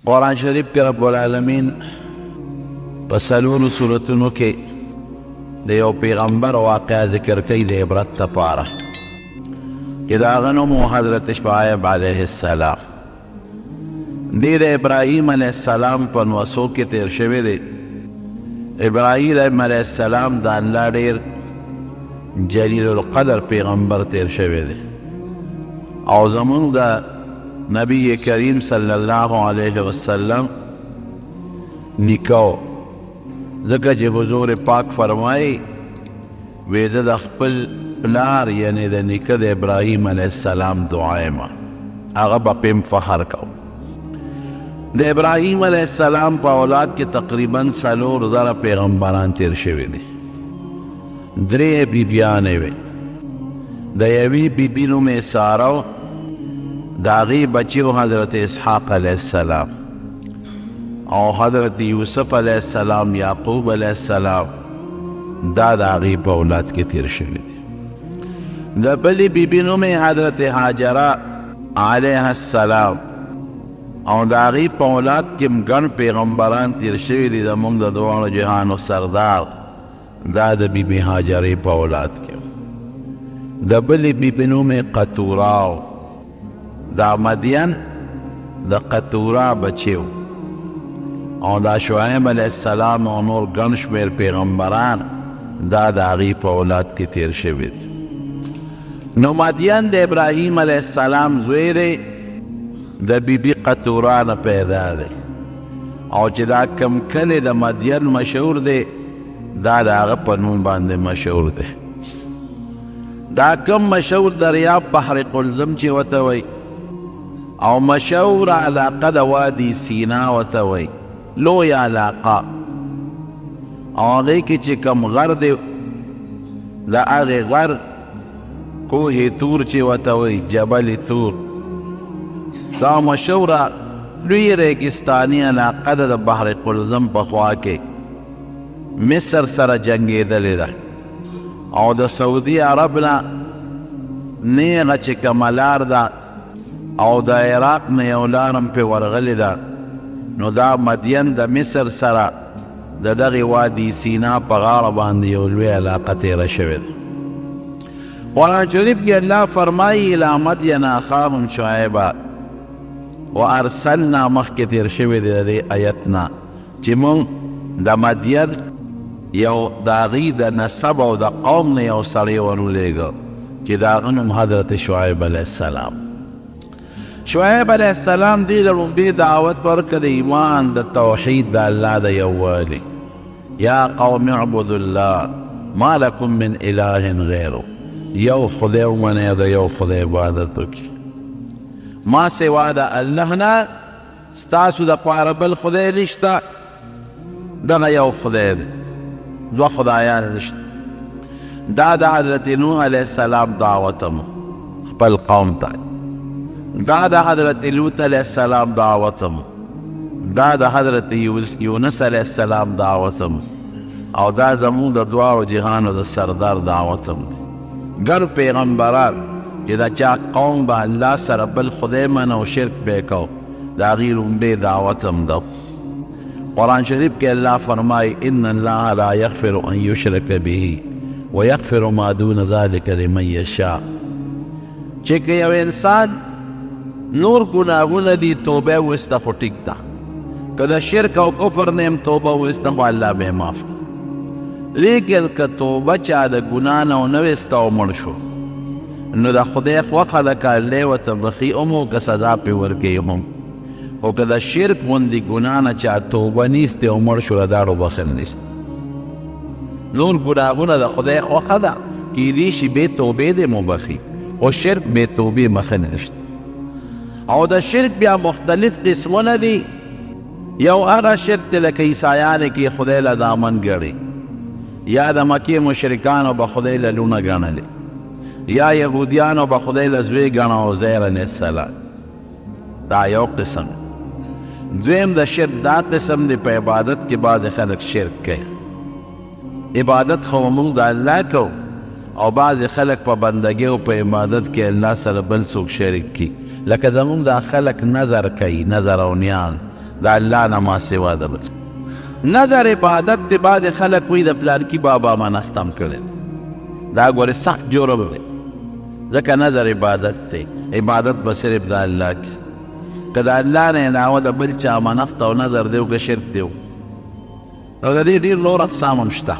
قرآن شریف کې رب العالمین په څلورو سورتونو کې د یو پیغمبر واقعه ذکر کوي د عبرت لپاره چې د هغه نوم حضرت شعیب علیه السلام دی. د ابراهیم علیه السلام په نوسو کې تیر شوی دی. ابراهیم علیه السلام د الله ډېر جلیل القدر پیغمبر تیر شوی دی او زمونږ د نبی کریم صلی الله علیه وسلم نکاو، ځکه چې حضور پاک فرمایي وی زه د خپل پلار یعنی د نیکه د ابراهیم علیه السلام دعا یم، هغه به پیم فخر کو. د ابراهیم علیه السلام په اولاد کې تقریبا 4,000 پیغمبران تیر شوي دي. 3 بیبیانې وې، د یوې بیبي نوم یې ساره و، د هغې بچی و حضرت اسحاق علیه السلام او حضرت یوسف علیه السلام، یعقوب علیه السلام، دا د هغې په اولاد کې تیر شوي دي. د بلې بیبي نوم یې حضرت هاجره علیه السلام او د هغې په اولاد کې هم ګڼ پیغمبران تیر شوي دي. زموږ د دواړو جهانو سردار دا د بیبي هاجرې په اولاد کې. د بلې بیبي نوم یې قطوره، دا مدین د قطوره بچی و او دا شعیب علیه السلام او نور ګڼ شمېر پیغمبران دا د هغې په اولاد کې تیر شوي دي. نو مدین د ابراهیم علیه السلام زوی دی، د بیبي قطوره نه پیدا دی او چې دا کم کلی د مدین مشهور دی دا د هغه په نوم باندې مشهور دی. دا کم مشهور دریاب بحر قلزم چې ورته وایي او مشهور علاقه د وادي سینا ورته وایي، لوی علاقه او هغې کې چې کم غر دی د هغې غر کوه تور چې ورته وایي، جبل تور، دا مشهوره لوی ریګستاني علاقه ده د بحر قلزم په خوا کې. مصر سره جنګېدلې ده او د سعودي عرب نه نیغه چې کومه لار ده او د عراق نه یو لار هم پرې ورغلې ده، نو دا مدین د مصر سره د دغې وادي سینا په غاړه باندې یو لوی علاقه تېره شوې ده. قرآن شریف کې الله فرمایي الی مدین اخاهم شعیبا وارسلنا، مخکې تېر شوی دی د دې آیت نه چې مونږ د مدین یو د هغې د نسب او د قوم نه یو سړی ورولېږه چې د هغه نوم حضرت شعیب علیه السلام. شعیب علیه السلام دې د لومبې دعوت ورکړه د ایمان، د توحید، د الله د یووالي. یا قوم اعبدوا الله ما لکم من اله غیره، یو خدای ومنئ، د یو خدای عبادت وکړئ، ما سوا د الله نه ستاسو دپاره بل خدای نشته، دغه یو خدای دی، دوه خدایان نشته. دا د حضرت نوح علیه السلام دعوت هم خپل قوم ته، دا د حضرت لوط علیه السلام دعوت هم، دا د حضرت یونس علیه السلام دعوت هم او دا زموږ د دواړو جهانو د سردار دعوت هم دی. ګڼ پیغمبران چې د چا قوم به الله سره بل خدای منه او شرک به یې کو، د هغې لومبې دعوت هم ده. قرآن شریف کې الله فرمایي ان الله لا یغفر ان یشرک به ویغفر ما دون ذلک لمن یشاء. چې که یو انسان نور ګناهونه دي توبه وسته خو ټیک ده، که د شرک او کفر نه هم توبه وسته خو الله به یې معاف کړي. لیکن که توبه چا د ګناه نه ونه وسته او مړ شو نو د خدای خوښه ده که الله ورته بخي هم او که سزا پرې ورکوي هم. خو که د شرک غوندې ګناه نه چا توبه نیستې او مړ شو، د داړو بخښل نشته. نور ګناهونه د خدای خوښه ده، کیدای شي بې توبې دې مو بخي، خو شرک بې توبې بخښنه نشته. او د شرک بیا مختلف قسمونه دي. یو هغه شرک دی لکه عیسایانو کې خدای له دامن ګڼي، یا د مکې مشرکانو به خدای له لونه ګڼلې، یا یهودیانو به خدای له زوی ګڼه عزیر علیه السلام. دا یو قسم. دویم د شرک دا قسم دی په عبادت کې بعضې خلک شرک کوي. عبادت خو موږ د الله کوو او بعضې خلک په بندګۍ او په عبادت کې الله سره بل څوک شریک کړي. لکه زمونږ دا خلک نظر کوي، نظر او نیاز، دا الله نه ما سوا د بل نظر عبادت دی بعد خلق وی د پلانکي بابا منستم کړی دا ګورې سخت جرم دی ځکه نظر عبادت دی عبادت به صرف د الله کې که د الله نه علاوه د بل چا منفت او نظر دی او که شرک دی او د دې ډېر نور اقسام هم شته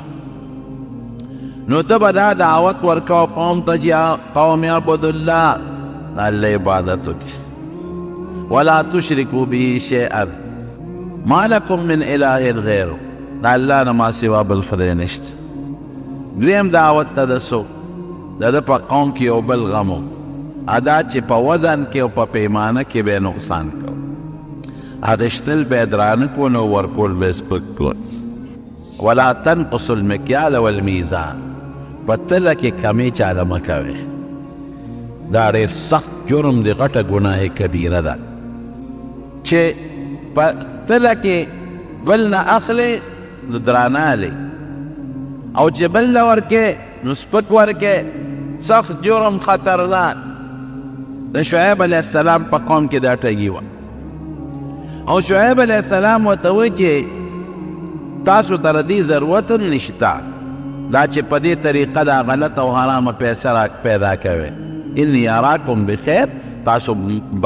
نو ته به دا دعوت ورکوه قوم ته چې قوم یعبدوا الله د الله عبادت وکړي ولا تشرکوا به شیئا ما لکم من اله غیره د الله نه ما سوا بل خدای نشته دویم دعوت ته د څوک د ده په قوم کې یو بل غم و ادا چې په وزن کې او په پیمانه کې به نقصان کو اغشتل به یې درانه کو نو ورکول به یې سپک کول ولا تنقصوا المکیال والمیزان په تله کې کمې چاله مه کوئ دا ډېر سخت جرم دی غټه ګناه کبیره ده چې په تله کې بل نه اخلې نو درانه هلې او چې بل له ورکې نو سپک ورکې سخت جرم خطرناک د شعیب علیه السلام په قوم کې دا ټګي وه او شعیب علیه السلام ورته وایي چې تاسو ته د دې ضرورت هم نشته دا چې په دې طریقه دا غلط او حرامه پیسه پیدا کوئ انی اراکم بخیر تاسو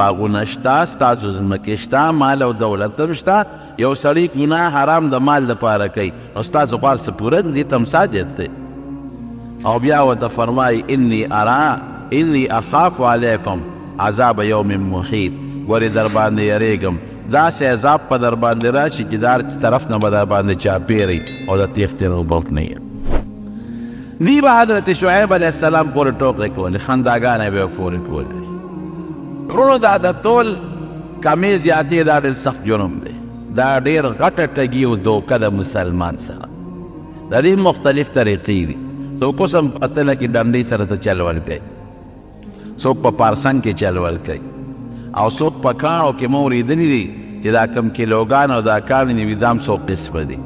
باغونه شته ستاسو ځمکې شته مال او دولت هم شته یو سړی ګناه حرام د مال دپاره کوي نو ستاسو غوار څه پوره دي دې ته هم ساجد دی او بیا ورته فرمایي انی اخاف علیکم عذاب یوم محیط ورې در باندې یریږم داسې عذاب په در باندې راشي چې دا طرف نه به در باندې چاپېرئ او د تېښتې نه وبوک نه یم دی به حضرت شعیب علیه السلام پورې ټوکې کولې خنداګانې به یې پورې کولې وروڼو دا د ټول کمې زیاتې دا ډېر سخت جرم دی دا ډېر غټه ټګي او دوکه د مسلمان سره د دې مختلف طریقې دي څوک اوس هم په تله کې ډنډۍ سره ته چلول کوي څوک په پارسنګ کې چلول کوي او څوک په کاڼو کې مو اورېدلي دي چې دا کم کیلوګان او دا کاڼي دي وي دا هم څو قسمه دي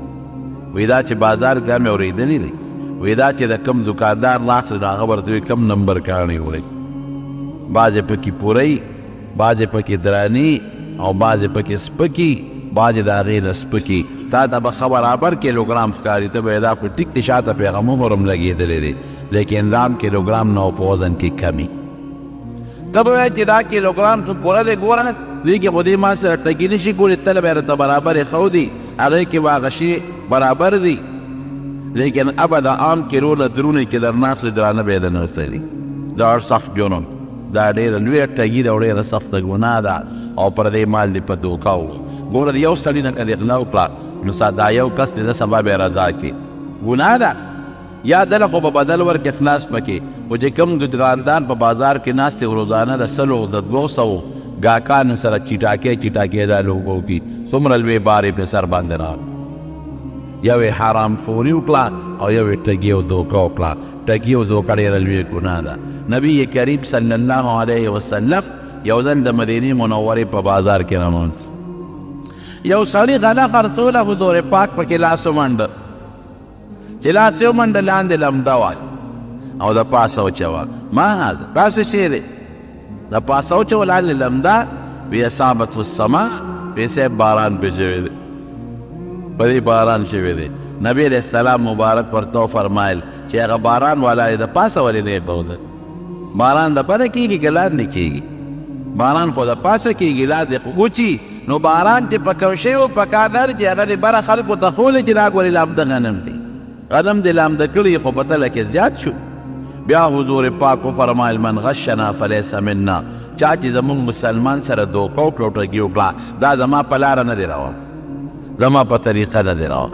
وایي دا چې بازار کې مې اورېدلي دي وایي دا چې د کم دوکاندار لاس نو هغه ورته وایي کم نمبر کاڼي وړئ بعضې پکې پوری بعضې پکې دراني او بعضې پکې سپکي بعضې د هغې نه سپکي تا ته به ښه برابر کیلوګرام ښکاري ته به یې دا خو ټیک دی شاته پې هغه مهر هم لګېدلی دی لیکن دا هم کیلوګرام نه په وزن کې کمي ته به وایې چې دا کیلوګرام څو پوره دی ګوره دې کې خو دې ما سره ټکي نه شي ګورې تله به یې راته برابر یې ښه دي هغې کې به هغه شي برابر دي لیکن ابدا عام کیلو نه درونې کې در ناست درانه به یې درنه ورسوي دا سخت جرم دا ډېره لویه ټګي ده او ډېره سخته ګناه ده او پر دې مال دې په دوکه و ګوره د یو سړي نه که دې غلا وکړه نو دا یو کس دې د سبا به یې رضا کړي ګناه ده یا دله خو به بدل ورکړي خلاص پکې خو چې کوم دکاندار په بازار کې ناست دی روزانه د سلو د 200 ګاهکانو سره چټاکې دا لوګو کي څومره لوی بار یې په سر باندې راغی یو یې حرام خوري وکړه او یو یې ټګي او دوکه وکړه ټګي او دوکه ډېره لویه ګناه ده نبی کریم صلی الله علیه وسلم یو ځل د مدینې منورې په بازار کې رامنځ یو سړي غله خرڅوله حضور پاک پکې لاس ومنډه چې لاس یې ومنډه لاندې لمده وه او د پاسه وچوه ما هذا دا څه شی دی د پاسه وچوه لاندې لمده وی اصابته السما وی صاحب باران پې شوی دی په دې باران شوی دی نبی علیہ السلام مبارک ورته فرمایل چې هغه باران والا یې د پاسه ولې نه ښوده باران د پره کېږي که لاندې کېږي باران خو د پاسه کېږي لاندې خو وچي نو باران چې په کوم شی و پکار ده چې هغه د بره خلکو ته ښولې چې دا ګورې لامده غنم دی غنم دې لامده کړي خو په تله کې زیات شو بیا حضور پاک وفرمایل من غشنا فلیس منا چا چې زمونږ مسلمان سره دوکه وکړه او ټګي وکړه دا زما په لاره نه دی روان زما په طریقه نه دی روان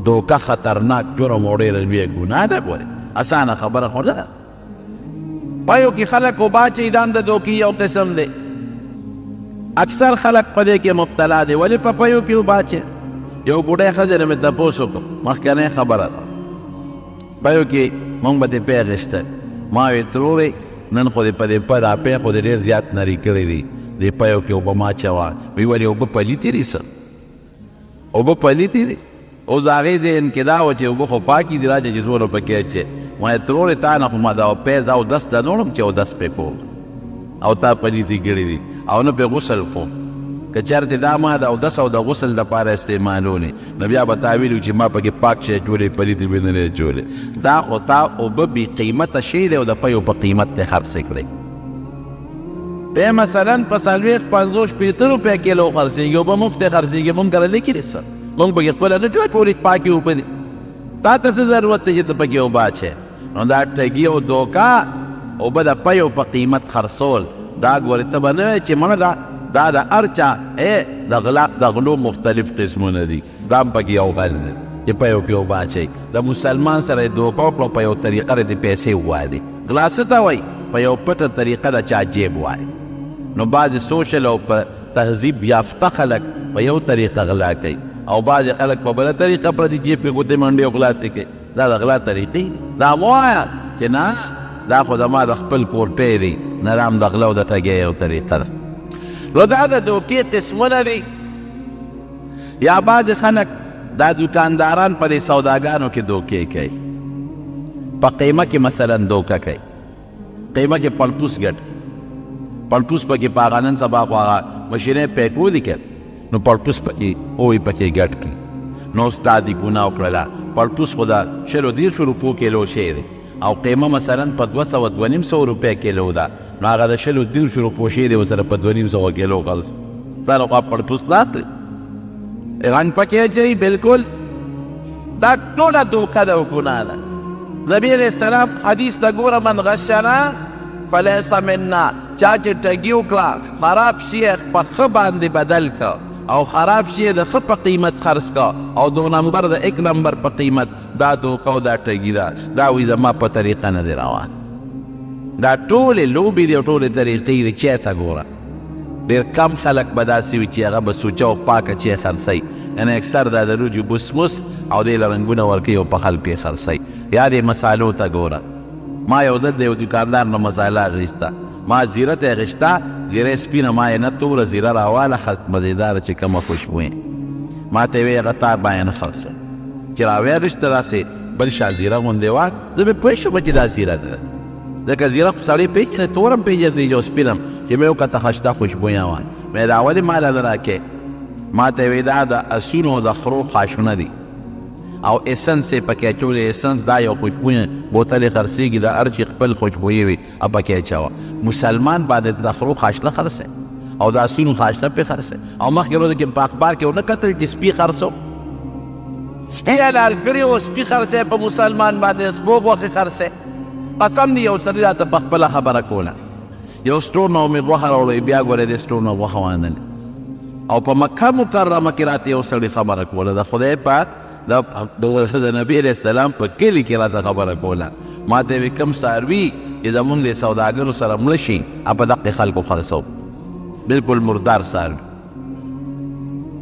دوکه خطرناک جرم او ډېره لویه ګناه ده ګورې اسانه خبره خو نه ده پایو کې خلک وباچي دا هم د دوکې یو قسم دی اکثر خلک په دې کې مبتلا دی ولې په پایو کې وباچي یو بوډۍ ښځې نه مې تپوس وکړو مخکنۍ خبره ده پایو کې مونږ به دې پی اخیستی ما وې ترورې نن خو دې په دې په دا پی خو دې ډېر زیات نري کړی دي دې پیو کې اوبه ما اچوه وی ولې اوبه پلیتې دي څه اوبه پلیتې دي اوس د هغې ذهن کې دا وه چې اوبه خو پاکې دي راځه چې څونه پکې اچې ما یې ترورې تا نه خو ما دا پیز اودس ته نه وړم چې اودس پې کوم او تا پلیتې کړې دي او نه پې غسل کوم که چېرته دا ما د اودس او د غسل دپاره استعمالولې نو بیا به تا ویلي چې ما پکې پاک شی اچولې پلیتې مې نه دی اچولې. دا خو تا اوبه بې قیمته شی دی او د پیو په قیمت ته خرڅې کړئ. بیا مثلا په 40-50-50 روپۍ کیلو خرڅېږي، اوبه مفت خرڅېږي، مونږ کره لیکي دي څه، مونږ پکې خپله نه جوړ ټولې پاکې اوبه دي. تا ته څه ضرورت دی چې ته پکې اوبه اچې؟ نو دا ټګي او دوکه اوبه د پیو په قیمت خرڅول دا ګورې ته به نه وایې چې مړه دا د هر چا د غلو مختلف قسمونه دي، دا هم پکې یو بل دی چې پیو کې اوبه اچوي. د مسلمان سره یې دوکه وکړو په یو طریقه د پیسې ووایي. غلا څه ته وایي؟ په یو پټه طریقه د چا جیب وایي. نو بعضې سوشل او په تهذیب یافته خلک په یو طریقه غلا کوي او بعضې خلک په بله طریقه پردي جیب کې ګوتې منډې او غلا ترې کوي. دا د غلا طریقې دي. دا مه وایه چې نه دا خو زما د خپل کور پی دی، نه دا هم د غلا او د ټګۍ یو طریقه ده. نو دا د دوکې قسمونه دي. یا بعضې خلک دا دوکانداران په دې سوداګانو کې دوکې کوي، په قیمه کې مثلا دوکه کوي، قیمه کې پلپوس ګټي، پلپوس پکې په هغه نن سبا خو هغه مشینۍ پیک ولیکل نو پلپوس پکې اوی پکې ګټ کړي. نو ستا دې ګناه وکړله. پلپوس خو د 20-30 روپو کیلو شی دی او قیمه مثلا په 200-250 روپۍ کیلو ده، نو هغه د 20-30 روپو شی دی ورسره په 250 کیلو خرڅ. دا نو خو پلپوس نه اخلي، رنګ پکې اچوي. بلکل دا ټوله دوکه ده او ګناه ده. نبي علیه السلام حدیث ته ګوره، من غشنا فلیس منا، چا چې ټګي وکړه خراب شي په ښه باندې بدل که او خراب شي د ښه په قیمت خرڅ که او 2 نمبر د 1 نمبر په قیمت، دا دوکه او دا ټګي ده. دا وایي زما په طریقه نه دی روان. دا ټولې لوبې دي او ټولې طریقې دي. چی ته ګوره ډېر کم خلک به داسې وي چې هغه به سوچه او پاکه چی خرڅوي، یعنې اکثر دا د روجو بسموس او دې له رنګونه ورکوي او په خلکو یې خرڅوي. یا دې مسالو ته ګوره، ما یو دل د یو دوکاندار نه مساله اخیسته، ما زیره ته اخیسته، زیره سپینه ما یې نه توره زیره راواله مزېداره چې کومه خوشبویې، ما ته یې ویې هغه تا باندې نه خرڅوم چې راویې رشته داسې بل شان زیره غوندې وه. زه مې پوه شوم چې دا زیره ده، ځکه زیره خو سړی پېژنې، تور هم پېژنې یو سپین هم، چې مې وکته خشته خوشبویه وه. مې دا ولې ما له نه راکې؟ ما ته یې ویې دا د اسونو د خرو خاشونه دي او اسنس یې پکې اچولی. اسنس دا یو خوشبویه بوتل یې خرڅېږي، د هر چې خپل خوشبویې وي پکې اچوه. مسلمان باندې د خرو خاشله خرڅوي او د اسونو خاشله پې خرڅوي. او مخکې ورځو کې په اخبار کې ونه کتل چې سپي خرڅو، سپي حلال کړي او سپي خرڅوي په مسلمان باندې، سپو غوښې خرڅوي. قسم دی یو سړي راته په خپله خبره کوله، یو سټور نه مې غوښه راوړی، بیا ګورې دې سټور نه غوښه وانلې. او په مکه مکرمه کې راته یو سړي خبره کوله، د خدای پاک د نبي علیه السلام په کلي کې راته خبره کوله. ما ته یې کوم څاروي چې زمونږ د سوداګرو سره مړه شي په دقې خلکو خرڅوم، بلکل مردار څاروي.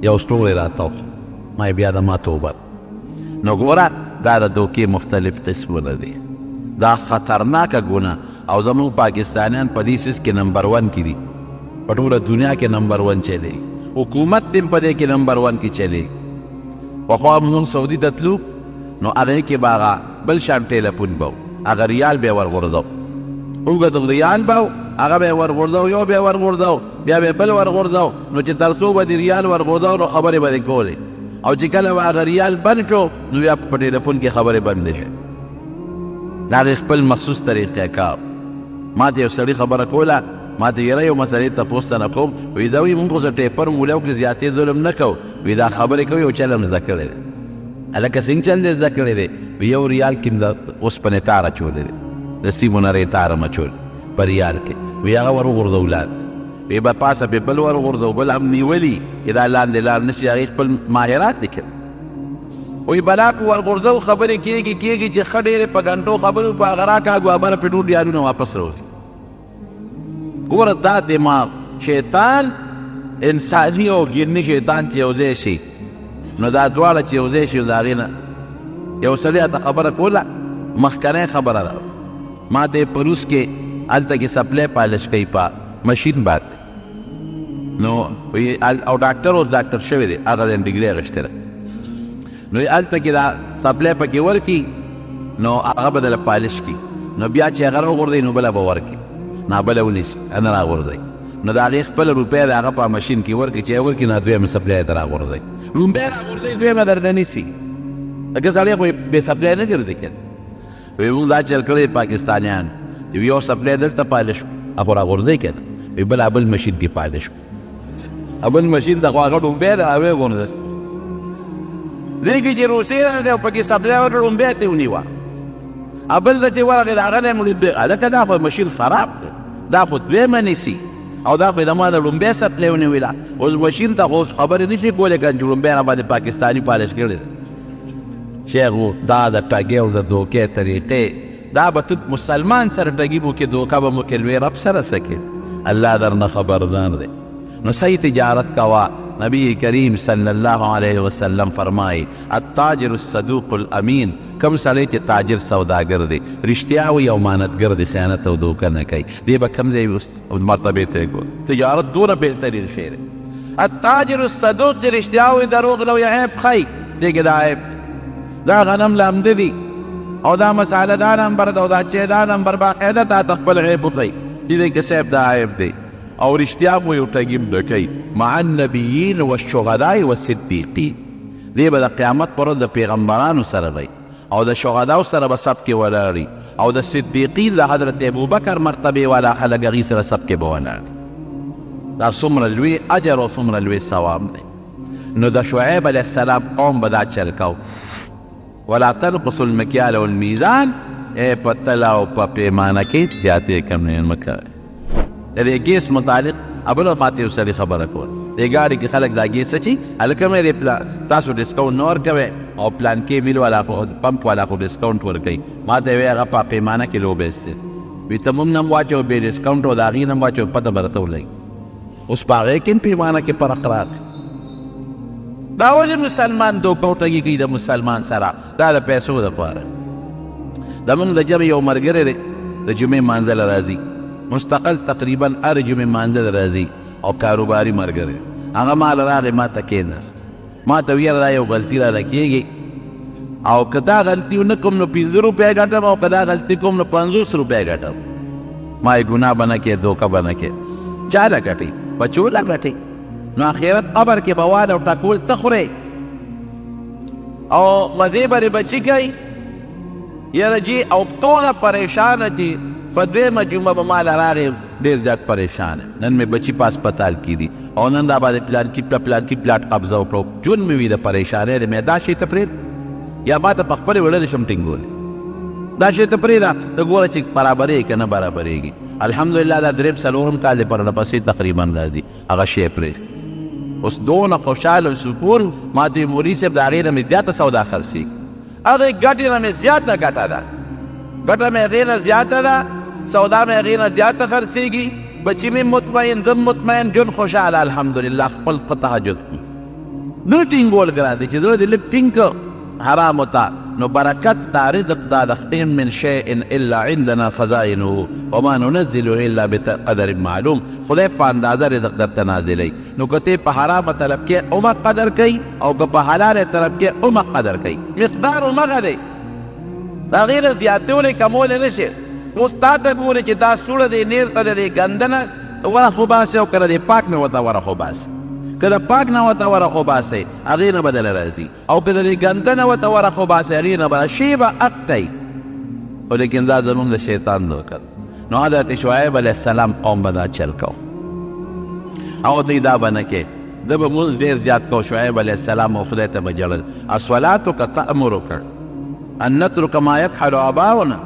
یو سټور یې راته وکړ، ما یې بیا د ما توبه. نو ګوره دا د دوکې مختلف قسمونه دي. دا خطرناکه ګناه او زموږ پاکستانیان په دې سیس کې نمبر 1 کې دي، په ټوله دنیا کې نمبر 1 چلیږي. حکومت هم په دې کې نمبر 1 کې چلیږي. پخوا مونږ سعودي ته تلو نو هغې کې به هغه بل شان ټیلیفون به و، هغه ریال به یې ورغورځو، اوږد ریال به و، هغه به یې ورغورځو، یو به یې ورغورځو، بیا به یې بل ورغورځو. نو چې تر څو به د ریال ورغورځو نو خبرې به یې کولې، او چې کله به هغه ریال بند شو نو بیا په ټیلیفون کې خبرې بندې شوې. دا د خپل مخصوص طریقې کار. ما ته یو سړي خبره کوله، ما ته یاره یو مسئلې تپوس ته نه کوم، وایي دا وایي مونږ خو زه ټیپر مولیو کې زیاتې ظلم نه کوو، وایي دا خبرې کوي یو چل هم زده کړی دی. هلکه څنګه چل دې زده کړی دی؟ وایي یو ریال کې م د اوسپنې تار اچولی دی، د سیمو نرۍ تار م اچولی په ریال کې، وایي هغه ور وغورځو لاندې، وایي به پاسه پې بل ور وغورځو، بل هم نیولي چې دا لاندې لار نه شي، هغې خپل ماهرات دي کړي. وایي بلا په ورغورځو خبرې کېږي چې ښه ډېرې په غنټو خبرې په هغه راکاږو، هبره پې ټول ریالونه واپس راوځي. ګوره دا دماغ شیطان، انساني او ګرني شیطان چې یو ځای شي نو دا دواړه چې یو ځای شي د هغې نه یو سړي راته خبره کوله، مخکنۍ خبره ده. ما ته یې په روس کې هلته کې سپلی پالش کوي په مشین باندې، نو او ډاکټر اوس ډاکټر شوی دی، هغه د ډګري اخیستې ده. نو هلته کې دا سپلی پکې ورکړي نو هغه به دله پالش کړي، نو بیا چې هغه راوغورځوي نو بله به ورکړي، نه بله ونیسي نه راغورځوي. نو د هغې خپله روپۍ د هغه په مشین کې ورکړي چې ورکړي نه دویمه سپلای ته راغورځوي روپۍ راغورځوي دویمه درته نیسي لکه سړی خو بې سپلای نه ګرځي کنه وایي موږ دا چل کړی پاکستانیان چې یو سپلای دلته پاله شو هغه راغورځوي کنه وایي بل مشین کې پاله شو بل مشین ته خو هغه روپۍ ده هغه غورځوي دې کې چې روسیې راغلی او پکې سپلای ورته روپۍ ته ونیوه بل ته چې ورغی د هغه نه یې هلکه دا خو مشین خراب دی دا خو دویمه نیسي او دا خو یې د ما د لومبۍ سپلۍ ونیوله اوس مشین ته خو اوس خبرې نه شي کولی که چې لومبۍ نه باندې پاکستاني پالش کړی دی شیخ دا د ټګۍ او د دوکې طریقې دا به ته مسلمان سره ټګي مو کې دوکه به مو کې لوی رب سره څه کې الله درنه خبردار دی نو صحیح تجارت کوه نبی کریم صلی الله علیه وسلم فرمایي التاجر الصدوق الامین کم سړی چې تاجر سوداګر دی رښتیا وي او امانتګر دی خیانت او دوکه نه کوي دې به کم ځای مرتبې ته یې تجارت دونه بهترین شی دی التاجر الصدوق چې رښتیا وي دروغ نه وي عیب ښایي دې کې دا عیب دا غنم لامده دي او دا مساله دا نمبر ده او دا چې دا نمبر باقاعده تا ته خپل عیب وښایي دې کې صاحب دا عیب دی او رښتیا مو یو ټګي نه کوي مع النبیین والشهداء والصدیقین دې به د قیامت پر ورځ د پیغمبرانو سره وي او د شهداو سره به سب کې ولاړي او د صدیقین د حضرت ابوبکر مرتبې والا خلک هغې سره سب کې به ولاړي دا څومره لوی اجر او څومره لوی ثواب دی نو د شعیب علیه السلام قوم به دا چل کو ولا تنقصوا المکیال والمیزان په تله او په پیمانه کې زیاتې کم نه مه کوئ د دې ګیس متعلق بله ماته یو سړي خبره کوله دې ګاډي کې خلک دا ګیس اچي هلکه مې تاسو ډسکاونټ نه ورکوئ او پلان کې میل والا خو پمپ والا خو ډسکاونټ ورکوي ما ته یې ویل هغه په پیمانه کې لوبې ایستې وي ته موږ نه هم واچو بې ډسکاونټ او د هغې نه هم واچو پته به راته ولګي اوس په هغې کې هم پیمانه کې فرق راغی دا ولې مسلمان دوکه او ټګي کوي د مسلمان سره دا د پیسو دپاره زموږ د جمع یو ملګری دی د جمعې مانځله راځي مستقل تقریبا هر جمعې مانځله راځي او کاروباري ملګری هغه مال راغی ما ته کېناست ما ته ویل دا یو غلطي راله کېږي او که دا غلطي ونه کوم نو 15 روپۍ ګټم او که دا غلطي کوم نو 50 روپۍ ګټم ما یې ګناه به نه کې دوکه به نه کې چا له ګټئ بچو له ګټئ نو آخرت قبر کې به وال او ټکول ته خورئ او مزې به بچي کوي یاره جي او ټوله پریشانه چې په دویمه جمعه به ما له راغې ډېر زیات پریشان نن مې بچي په هسپتال کې دي او نن را باندې پلان کې پلاټ قبضه وکړو ژوند مې وي د پریشانۍ د مې دا شی ته پرېږد یا ما ته په خپلې وړلې شم ټینګولې دا شی ته پرېږده ته ګوره چې برابرېږي که نه برابرېږي الحمدلله دا درېیم څلورم کال دی پر نفسې تقریبا راځي هغه شی پرېږد اوس دونه خوشحاله سکون ما ته مولوي صاحب د هغې نه مې زیاته سودا خرڅېږي هغې ګټې نه مې زیاته ګټه ده ګټه مې هغې نه زیاته ده سودا مې هغې نه زیاته خرڅېږي بچی مې مطمئن زم مطمئن ژوند خوشحاله الحمدلله خپل په تهجد کې نه ټینګول ګران دی چې زړه دې لږ ټینګ که حرامو ته نو برکت دا رزق دا د ان من شیء الا عندنا خزائنه وما ننزله الا بقدر معلوم خدای په اندازه رزق درته نازلوي نو که ته په حرامه طرف کې عمر قدر کوي او که په حلاله طرف کې عمر قدر کوي مقدار همغه دی د هغې نه زیاتولی کمولی نه شي اوس تا ته ګورې چې دا سوړه دی نیر ته د دې ګنده نه ورخ وباسې او که د دې پاک نه ورته ورخ وباسې که د پاک نه ورته ورخ وباسې هغې نه به دله راځي او که د دې ګنده نه ورته ورخ وباسې هغې نه به شی به حق دی خو لیکن دا زموږ د شیطان دوکه نو حضرت شعیب علیه السلام قوم به دا چل کو او دوی دا به نه کې ده به مونځ ډېر زیات کو شعیب علیه السلام او خدای ته به ژړل الصلاتک تأمرک ان نترک ما یفعل آباؤنا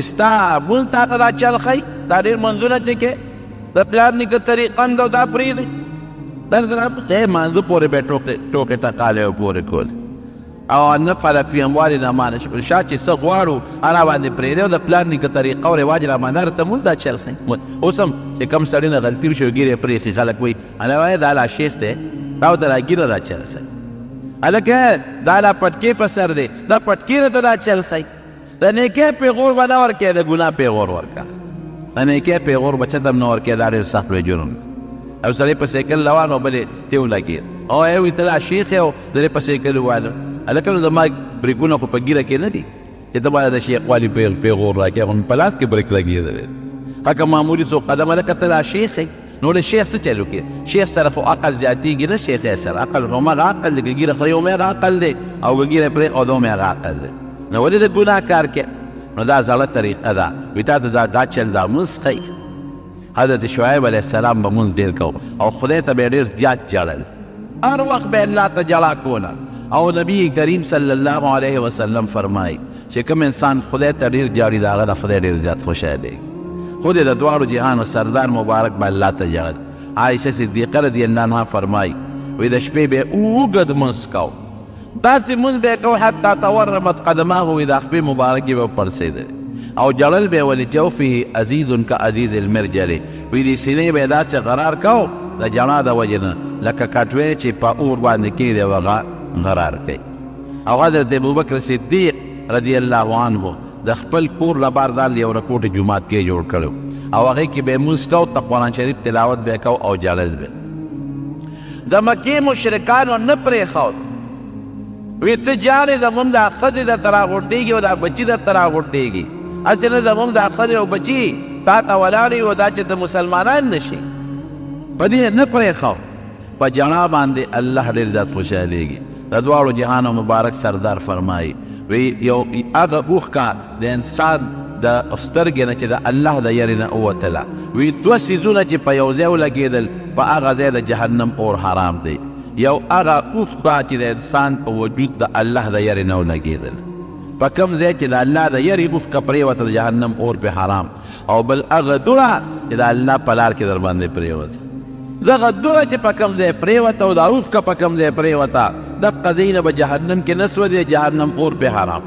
ستا مونځ تا ته دا چل ښایي دا ډېر منځونه چې کې د پلار نیکه طریقه او دا پرېږدي دا مانځه پورې به ټوکې ټکالې او پورې کول او نفعل فی اموالنا ما نشاء چې څه غواړو هغه باندې پرېږدي او د پلار نیکه طریقه او رواج رامانه راته مونځ دا چل ښایي اوس هم چې کوم سړي نه غلطي وشي ګیرې پرېښي خلک وایي هله وایي دا لا شیز دی دا ورته را ګیره را چل ښایي هلکه دا لا پټکې په سر دی دا پټکې راته دا چل ښایي د نیکۍ پیغور به نه ورکوې د ګناه پیغور ورکړه د نیکۍ پیغور به چاته هم نه ورکوې دا ډېر سخت لوی جرم او سړی په سایکل روان و بلې ته ولګېد او وایي ته لا شیخ یې او د دې په سایکل وواله هلکه نو زما بریکونه خو په ګیره کې نه دي چې ته باید د شیخ والي پیغور راکړې خو په لاس کې بریک لګېدلی هغه معمولي څو قدم هلکه ته لا شیخ یې نو د شیخ څه چل وکړي؟ شیخ سره خو عقل زیاتېږي نه شیخ سره، عقل همغه عقل دی، که ږیره خرې هم هغه عقل دی او که ږیره پرېښود هم هغه عقل دی. نو ولې د ګناه کار کې؟ نو دا زړه طریقه ده. وایي تا ته دا چل دا مونځ ښایي. حضرت شعیب علیه السلام به مونځ ډېر کو او خدای ته به یې ډېر زیات جړل، هر وخت به الله ته جړا کوله. او نبی کریم صلی الله علیه وسلم فرمایي چې کوم انسان خدای ته ډېر جاړي د هغه نه خدای ډېر زیات خوشحالېږي. خود د دواړو جهانو سردار مبارک به الله ته جړل. عایشه صدیقه رضی الله عنها فرمایي وایي د شپې به اوږد مونځ کو، داسې مونځ به یې کو حتی تورمت قدماه، وایي د خپې مبارکې به پړسېدلې او جړل به ولجوفه عزیز کعزیز المرجل، وایي د سینې به یې داسې قرار کو د جړا د وجې نه لکه کټوۍ چې په اور باندې کېږدي او هغه قرار کوي. او حضرت ابوبکر صدیق رضی الله عنه د خپل کور لپاره دال یو رکوټ جومات کې جوړ کړو او هغې کې به یې مونځ کو، د قرآن شریف تلاوت به یې کو او جړل به. د مکې مشرکانو نه پرېښود، وایي ته جانې زموږ دا ښځې درته راغونډېږي او دا بچي درته راغونډېږي، هسې نه زموږ دا ښځې او بچي تا ته ولاړې و دا چې ته مسلمانان نه شي. په دې نه پرېښود، په جړا باندې الله ډېر زیات خوشحالېږي. د دواړو جهانو مبارک سردار فرمایي وی یو هغه اوښکه د انسان د سترګې نه چې د الله د یرې نه ووتله، وی دوه څیزونه چې په یو ځای ولګېدل په هغه ځای د جهنم اور حرام دی. یو هغه اوښکه چې د انسان په وجود د الله د یرې نه ولګېدل، په کوم ځای چې د الله د یرې اوښکه پرېوته د جهنم اور پې حرام، او بل هغه دوړه چې د الله په لار کې در باندې پرېوته. دغه دوړه چې په کوم ځای پرېوته او دا اوښکه په کوم ځای پرېوته دقه ځای نه به جهنم کې نه سوځي، جهنم اور پې حرام.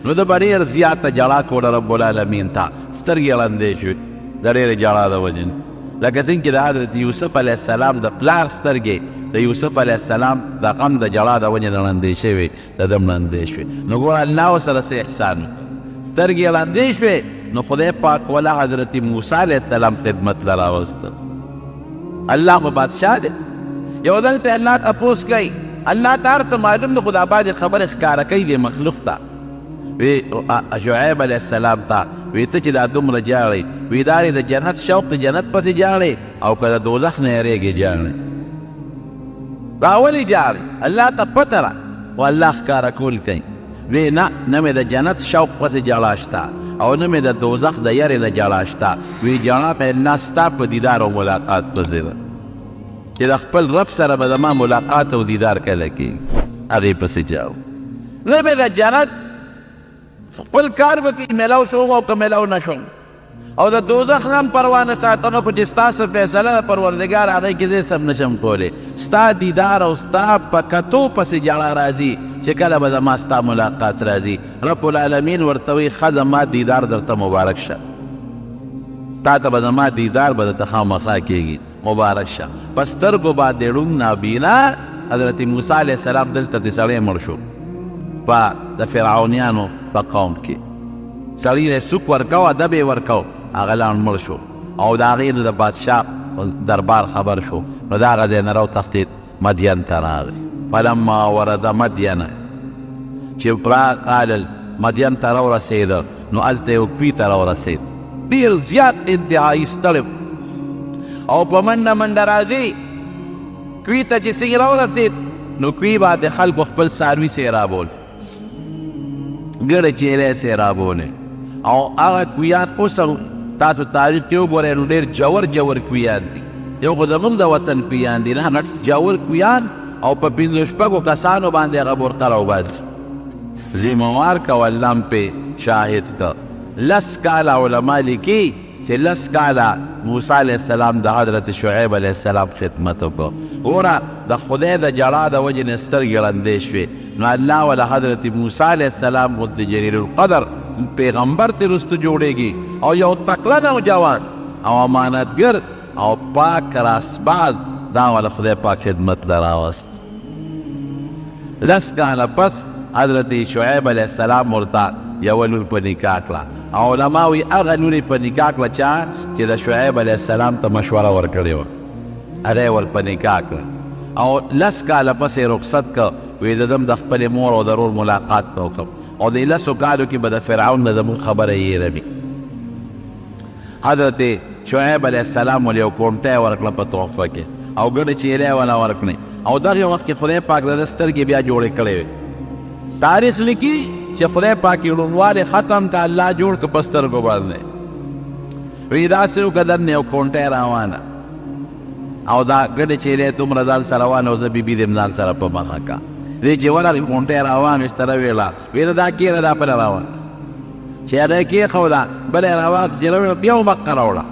نو د به ډېر زیاته جړا کوله رب العالمین ته، سترګې ړندې شوې د ډېرې جړا د وجې نه، لکه څنګه چې د حضرت یوسف علیه السلام د پلار سترګې د یوسف علیه السلام د غم د جړا د وجې نه ړندې شوې، د ده هم ړندې شوې. نو ګوره الله ورسره څه احسان وکړ، سترګې ړندې شوې. نو خدای پاک وله حضرت موسی علیه السلام خدمت له راوسته. الله خو بادشاه دی. یو دلته الله تپوس کوي، الله ته هر څه معلوم دی، خو دا بعضې خبرې ښکاره کوي دې مخلوق ته. وی شعیب علیه السلام ته وی ته چې دا دومره جاړئ، وی دا د جنت شوق د جنت پسې جاړئ او که د دوزخ نه یېرېږې جاړئ. دا ولې جاړئ؟ الله ته پته ده خو الله ښکاره کول کوي. وی نه مې د جنت شوق پسې جړا شته او نه مې د دوزخ د یرې نه جړا شته. وی جړا په الله ستا په دیدار او ملاقات پسې ده چې د خپل رب سره به زما ملاقات او دیدار کله کېږي، هغې پسې جاړو. نه مې د جنت خپل کار به کې میلاو شوم او که میلاو نه شوم، او د دوزخ نه هم پروا نه ساتم، خو چې ستاسو فیصله د پروردګار هغې کې زه سم نشم کولی. ستا دیدار او ستا په کتو پسې جړا راځي چې کله به زما ستا ملاقات راځي. رب العالمین ورته وایي ښه زما دیدار درته مبارک شه، تا ته به زما دیدار به درته خامخا کېږي، مبارک شه. په سترګو باندې ړوند نابینا حضرت موسی علیه السلام دلته د سړی مړ شو په د فرعونیانو په قوم کې. سړي له سوک ورکو، ادب یې ورکو، هغه لاړ مړ شو او د هغې نه د بادشاه دربار خبر شو. نو د هغه ځای نه راوتښتېد، مدین ته راغی. فلما ورد مدینه، چې راغلل مدین ته راورسېده، نو هلته یو کوي ته راورسېد، ډېر زیات انتهایي ستړی او په منډه منډه راځي. کوي ته چې څنګه راورسېد، نو کوي باندې خلکو خپل څاروي سیرابول، ګړه چیرې سیرابولې. او هغه کویان اوس تاسو تاریخ کې وګورئ نو ډېر جور کویان دي. یو خو زموږ د وطن کویان دي، نه غټ جور کویان، او په پنځه شپږو کسانو باندې هغه برقه راوباسي. ذموار که الله هم پې شاهد که. 10 کاله علما لیکي چې 10 کاله موسی علیه السلام د حضرت شعیب علیه السلام خدمت وکړو. ګوره د خدای د جړا د وجې نه سترګې ړندې شوې، نو الله وله حضرت موسی علیه السلام غوندې جلیل القدر پیغمبر ترې وروسته جوړېږي، او یو تکړه نوجوان او امانتګر او پاک راسباز، دا وله خدای پاک خدمت له راوست. 10 کاله پس حضرت شعیب علیه السلام ورته یوه لور په نکاح کړه، او علما وایي هغه لور یې په نکاح کړه چا چې د شعیب علیه السلام ته مشوره ورکړې وه، هغه یې ور په نکاح کړه. او 10 کاله پس یې رخصت که، وایي د دم د خپلې مور او د رور ملاقات به وکړم، او د 10 کالو کې به د فرعون نه زموږ خبره یې هېروي. حضرت شعیب علیه السلام ول یو کونټی ورکړه په تحفه کې او ګډه چیرې ولا ورکړې او دغه وخت کې خدای پاک د سترګې بیا جوړې کړې وې. تاریخ لیکي چې خدای پاک یې ړوندوالی ختم که الله جوړ که په سترګو باندې وی داسې وکړه دننه یو کونټی روانه او دا ګډې چیرې دومره ځان سره روانه او زه بیبي دې ځان سره په مخه کا دې چې ورغې کونټی روان ورسره ویله ویله دا کېره دا بله روانه چې هغه یې کېښوده بله یې راواخېسته بیا مخه راوړه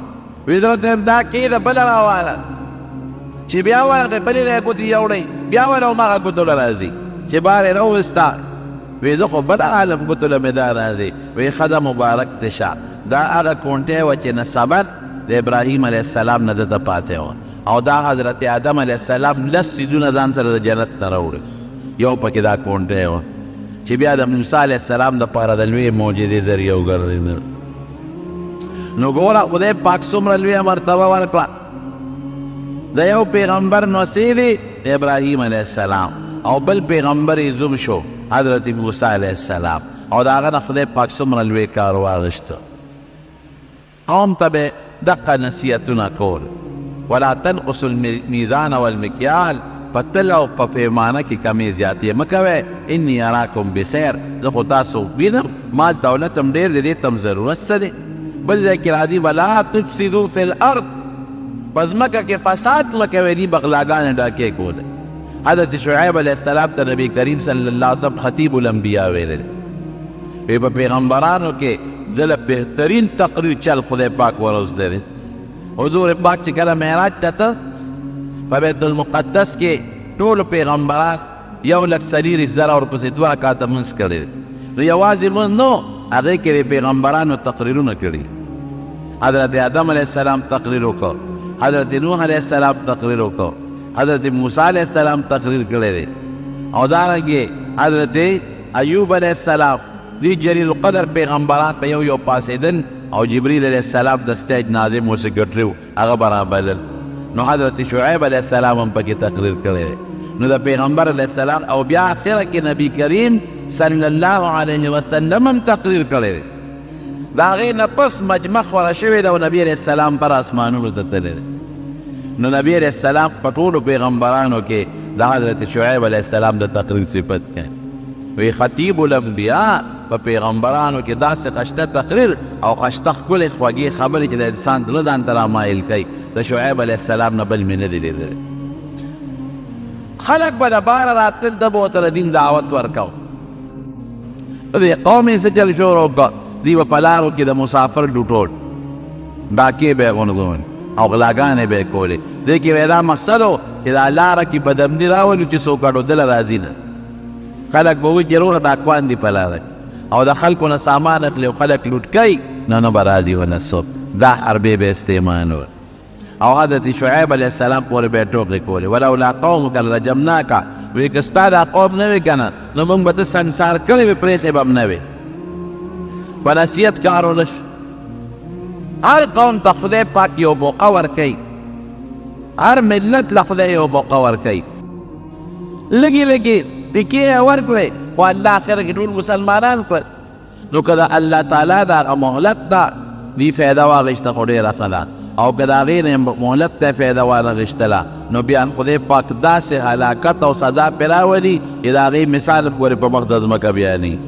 وی درته دا کېده بله روانه چې بیا ورغې بلې له یې ګوتې یوړئ بیا ور همغه ګوتو له راځي چې بار یې راوسته وی زه خو بل عالم ګوتو له مې دا راځي وی ښه ده مبارک دې شه دا هغه کونټی وه چې نسبت د ابراهیم علیه السلام نه دته پاتې وه او دا حضرت آدم علیه السلام لس سیدونه ځان سره د جنت نه راوړي یو پکې دا کونټی وه چې بیا د موسی علیه السلام دپاره د لویې معجزې ذریعه وګرځېدل. نو ګوره خدای پاک څومره لویه مرتبه ورکړه د یو پیغمبر نوسی دی ابراهیم علیه السلام او بل پیغمبر یې زوم شو حضرت موسی علیه السلام او د هغه نه خدای پاک څومره لوی کار واغېسته. قوم ته به دقه نصیحتونه کول ولا تنقص المیزان والمکیال په تل او په پیمانه کې کمې زیاتې مه کوئ انی اراکم بخیر زه خو تاسو وینم مال دولت هم ډېر دی دې ته هم ضرورت څه دی. بل ځای کې راځي ولا تفسدو فی الارض په ځمکه کې فساد مه کوئ دي بغلاګانې ډاکې کولې. حضرت شعیب علیه السلام ته نبی کریم صلی الله علیه وسلم خطیب الانبیا ویلی وی په پیغمبرانو کې د له بهترین تقریر چل خدای پاک ورزده دی. حضور پاک چې کله معراج ته ته په بیت المقدس کې ټولو پیغمبران 1,40,000 ورپسې 2 رکعاته منځ کړی دی. نو یوازې منځ نو هغې کې د پیغمبرانو تقریرونه کړي. حضرت آدم علیه السلام تقریر وکړ، حضرت نوح علیه السلام تقریر وکړ، حضرت موسی علیه السلام تقریر کړی دی او دارنګې حضرت ایوب علیه السلام دی جلیل القدر پیغمبران په یو پاسېدل او جبریل علیه السلام د سټیج ناظم و سکرټري و هغه برابرل. نو حضرت شعیب علیه السلام هم پکې تقریر کړی دی. نو د پیغمبر علیه السلام او بیا آخره کې نبی کریم صلی الله علیه وسلم هم تقریر کړی دی. د هغې نه پس مجمع خوره شوې ده او نبي علیه السلام پر اسمانونو ته تللی دی. نو نبی علیه السلام په ټولو پیغمبرانو کې د حضرت شعیب علیه السلام د تقریر صفت کوي. وی خطیب الانبیاء په پیغمبرانو کې داسې خشته تقریر او خشته ښکلې خوږې خبرې چې د انسان زړه ځان ته رامایل کوي د شعیب علیه السلام نه بل مې نه دی لیدلی. خلک به د باره راتلل ده به ورته د دین دعوت ورکو. د قوم یې څه چل شروع وکړه دوی به په لارو کې د مسافر ډوټول ډاکې به یې غونډول او غلاګانې به یې کولې. دې کې به یې دا مقصد و چې دا لاره کې بدمني راولو چې څوک اډودله راځي نه. خلک به وایي چې وروره ډاکوان دي په لاره او د خلکو نه سامان اخلي او خلک لوټ کوي نه به راځي ونه څوک. دا حربې به استعمال و او حضرت شعیب علیه السلام پورې به یې ټوکې کولې ولولا قومک لرجمناک وی که ستا دا قوم نه وي که نه نو موږ به ته سنګسار کړی وې پرېښې به هم نه وې. په نصیحت کار ونه شو. هر قوم ته خدای پاک یو موقع ورکوي، هر ملت له خدای یو موقع ورکوي. لږې لږې ټکې یې ورکړې خو الله اخره کې ټول مسلمانان کړل. نو که د الله تعالی د هغه مهلت ده دې فایده واخیسته خو ډېره ښه ده او که د هغې نه مهلت ته فایده وانخیستله نو بیا خدای پاک داسې هلاکت او سزا پرې راولي چې د هغې مثال پورې په مخ د ځمکه بیانوي.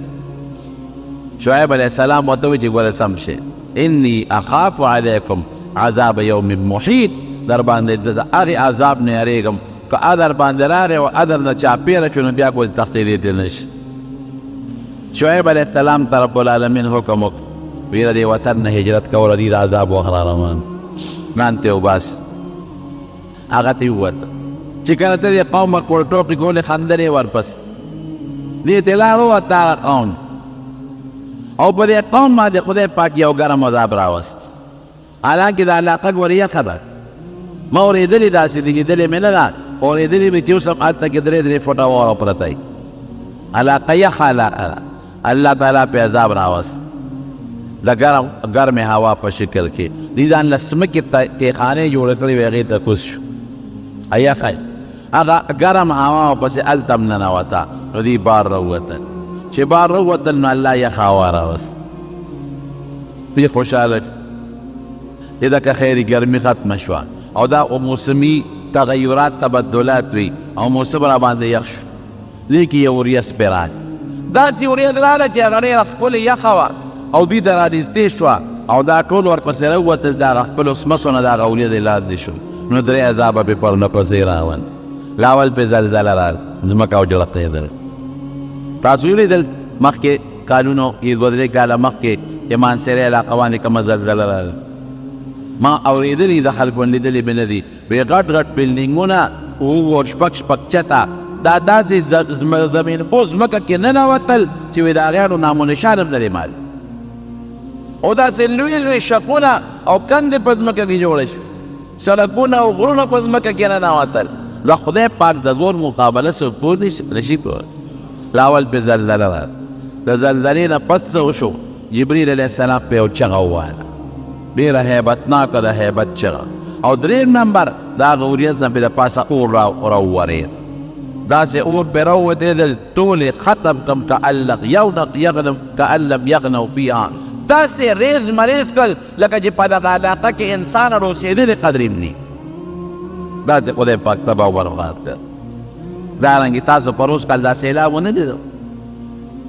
شعیب علیه السلام ورته وایي چې ګوره سم شي انی اخاف علیکم عذاب یوم محیط، در باندې د هغې عذاب نه یریږم که ادر باندې راغی او ادر نه چاپېره شو نو بیا کول تښتېدی نه شي. شعیب علیه السلام ته رب العالمین حکم وکړ وی د دې وطن نه هجرت کوله دې د عذاب وخت را روان ځان ته وباسي. هغه ته ووته چې کله ته دې قوم ورکوړ ټوکې کولې خندلې ورپسې دې ته لار ووته هغه قوم او په دې قوم باندې خدای پاک یو ګرم عذاب راوست. حالانکې د علاقه ګورې یخه ده ما اورېدلې داسې دي لیدلې مې نه ده اورېدلې مې چې اوس هم هلته کې 3 فوټه واوره پرته وي. علاقه یخه علاقه ده. الله تعالی پې عذاب راوست د ګرمې هوا په شکل کې. دوی ځان له سمکې تیخانې جوړې کړې وې هغې ته کوز شو یخه هغه ګرم هوا ورپسې هلته هم ننوته نو دوی بار راووتل. چې بار راووتل نو الله یخه هوا راوست. دوی خوشحاله چې دکه خیر ګرمي ختمه شوه او دا موسمي تغیرات تبدلات وي او موسم را باندې یخ شو دې کې یو وریځ پرې راغله داسې وریځ راغله چې هغه ډېره ښکلې یخه وه او دوی ته رانږدې شوه او دا ټول ورپسې راووتل د هغه خپلو سمڅو نه د هغه وریځې لاندې شول نو درې عذابه پرې پرله پسې راول لاول پرې زلزله راغله ځمکه وجړقېدل تاسو ولیدل مخکې کالونو دوه درې کاله مخکې چې مانسېرې علاقه باندې کومه زلزله راغله ما اورېدلي د خلکو لیدلې مې نه دي وایي غټ غټ بلډینګونه اووه شپږ شپږ چته دا داسې زمینبوز ځمکه کې ننوتل چې وایي د هغیانو نام و نشان هم لرې مال او داسې لوی لوی شقونه او کندې په ځمکه کې جوړه شو سړکونه او غرونه په ځمکه کې ننوتل د خدای پاک د زور مقابله څوک پوه نشي کولی لاول پې زلزله راغله د زلزلې نه پس څه وشو جبریل علیه السلام پې یو چغه ووهله ډېره هیبتناکه د هیبت چغه او درېیم نمبر د هغه وریځ نه پې د پاسه اور راوورېد داسې اور پې راووتېدل ټولې ختم کړم کأن لم یغنوا فیها داسې ریز مریز کړل لکه چې په دغه علاقه کې انسان روسېدلې قدر هم نه داسې خدای پاک تباه و برباد کړ دارنګې تاسو په روز کال دا سیلاب ونه لیدو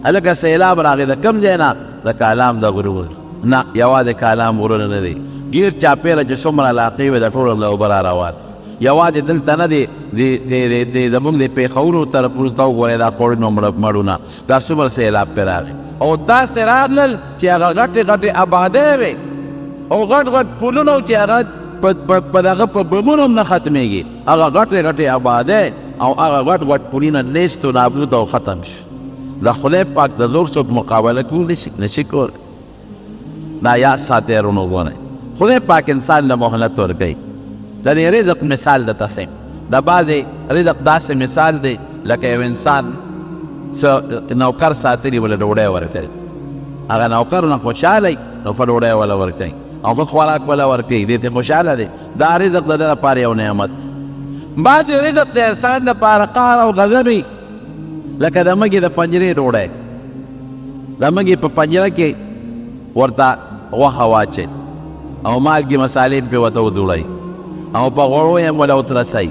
هلکه سیلاب راغی د کوم ځای نه د کالام د غرور نه یوازې کالام غرونه نه دی ګیر چاپېره چې څومره علاقې وې د ټولو له اوبه را روان یوازې دلته نه دی زموږ د پېښورو طرفونو ته وګورئ دا کوړنو مړونه دا څومره سیلاب پرې راغی او داسې راغلل چې هغه غټې غټې آبادۍ وې او غټ غټ پلونه چې هغه په دغه په بمونو هم نه ختمېږي هغه غټې غټې آبادۍ او هغه غټ غټ پلونه نیست و نابود او ختم شو د خدای پاک د زور څوک مقابله کولی نشي کولی دا یاد ساتئ ورونو ګورئ خدای پاک انسان له مهلت ورکوي د دې رزق مثال درته ښیم د بعضې رزق داسې مثال دی لکه یو انسان نوکر ساتلي وله ډوډۍ ورکوي هغه نوکر نه خوشحاله نو ښه ډوډۍ وله ورکوي او ښه خوراک وله ورکوي دې ته خوشحاله دی دا رزق د ده لپاره یو نعمت بعضې رزق د انسان لپاره قهر او غضب وي لکه د مږې د پنجرې ډوډۍ د مږې په پنجره کې ورته غوښه واچئ او مالګې مسالې پې ورته ودوړئ او په غوړو یې وله وترسئ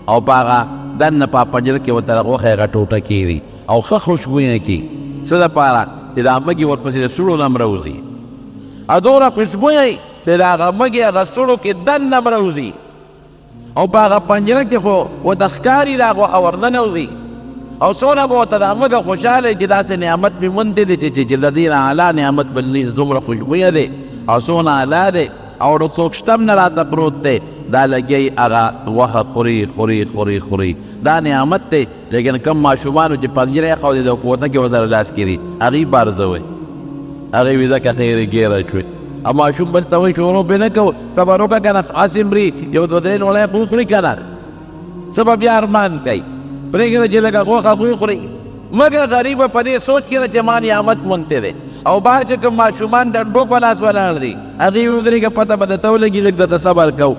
او په هغه دننه په پنجره کې ورته غوښه هغه ټوټه کېږي او ښه خوشبویه کړي څه دپاره چې دا مږې ورپسې د سوړو نه هم راوځي او دومره خوشبویه چې د هغه مږې هغه سوړو کې دننه هم راوځي او په هغه پنجره کې خو ورته ښکاري دا غوښه ورننوځي او څونه به ورته د مږه خوشحاله چې داسې نعمت مې موندې دی چې د دې نه اعلی نعمت بل نه دومره خوشبویه دی او څونه اعلی دی او د څوک شته هم نه راته پروت دی دا لګی هغه غوښه خوري دا نعمت دی لیکن کم ماشومانو چې پنجره یې ښودې د کوټه کې ورسره لاس کړي هغې بارزوئ هغې وي ځکه خیرې ګیره شوې او ماشوم بل ته وایي شروع پرې نه کوو صبر وکړه که نه هسې مري یو دوه درې نوړی خو وخوري که نه څه به بیا ارمان کوي پرېږده چې لږه غوښه وخوري مګر غریبه په دې سوچ کې ده چې ما نعمت مونتی دی او بهر چې کوم ماشومان ډنډو په لاس ولاړ دي هغې ودرېږه پته به درته ولګي لږ درته صبر کوو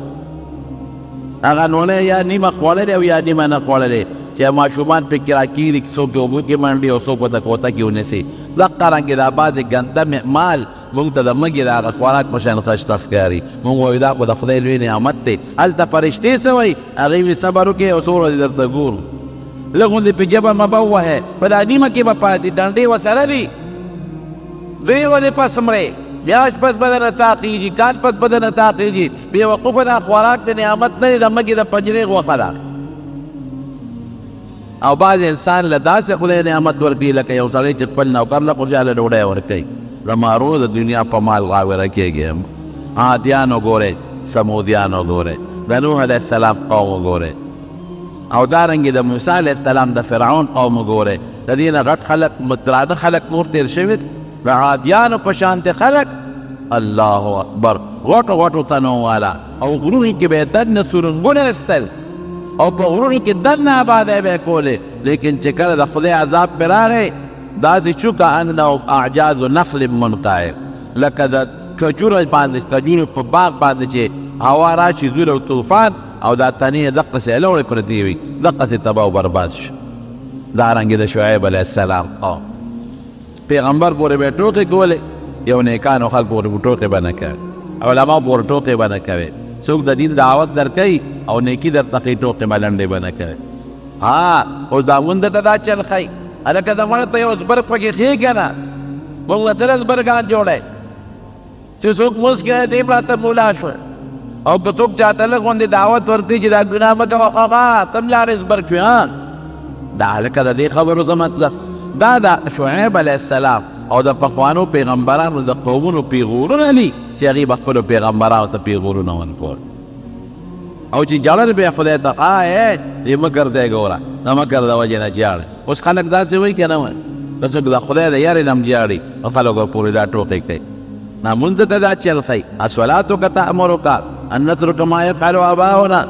هغه نوړی یا نیمه خوړلی او یا نیمه نه خوړلی چې ماشومان پکې راکېږي څوک د اوبو کې منډي او څوک ورته کوټه کې ونیسي دقه رنګې دا بعضې ګنده مال موږ ته د مږې د هغه خوراک په شان ښایسته ښکاري موږ وایو دا خو د خدای لوی نعمت دی هلته فرشتې څه وایي هغې وي صبر وکړې او څو ورځې درته ګورو لږ غوندې پې ژبه مه به ووهې په دا نیمه کې به پاتې ډنډې ورسره وي دوی ولې پس مرې میاشت پس به درنه ساقېږي کال پس به درنه ساقېږي بې وقوفه دا خوراک د نعمت نه دی د مږې د پنجرې غوښه ده او بعض انسان له داسې خدای نعمت ورکوي لکه یو سړی چې خپل نوکر له خوشحاله ډوډۍ ورکوي زمارو د دنیا په مال غاوره کېږي عادیان وګورئ سمودیان وګورئ د نوح علیه السلام قوم وګورئ او دارنګې د موسی علیه السلام د فرعون قوم وګورئ د دې نه غټ خلک متراده خلک نور تېر شوي د عادیانو په شانتې خلک الله اکبر غټو غټو تنو والا او غرونو کې به یې دننه سورنګونه ایستل او په غرونو کې دننه آبادۍ به یې کولې لیکن چې کله د خدای عذاب پرې راغی داسې شو کأنه اعجاز نخل منقعر لکه د کجورو په باغ باندې چې هوا راشي زور او طوفان او دا تنې دقسې لوړې پرتې وي دقسې تباه و برباد شو دارنګې د شعیب علیه السلام پیغمبر پورې به یې ټوکې کولې یو نیکانو خلکو پورې به ټوکې به نه کوي علما پور ټوکې به نه کوي. څوک د دین دعوت درکوي او نیکي درته ښي ټوکې ملنډې به نه کوي. اوس دا مونده ته دا چل ښایي هلکه د مړه ته یو زبرګ پکې ښي که نه موږ له سره زبرګان جوړی چې څوک مونځ کوي دی پراته مولا شوه او که څوک چاته لږ غوندې دعوت ورکوي چې دا ګناه مه کوه هغه ته هم لارې زبرګ شوې دا هلکه د دې خبرو څه مطلب دا د شعیب علیه السلام او د پخوانو پیغمبرانو د قومونو پیغورونه دي چې هغوی به خپلو پیغمبرانو ته پیغورونه ورکول او چې جړل به خدای ته دې مه ګرځئ ګوره د مکر د وجې نه جاړي. اوس خلک داسې وایي که نه وایي که څوک د خدای د یارې نه هم جاړي نو خلکو پورې دا ټوکې کوي. نه مونځ ته دا چل ښایي الصلاتک تأمرک ان نترک ما یفعل آباؤنا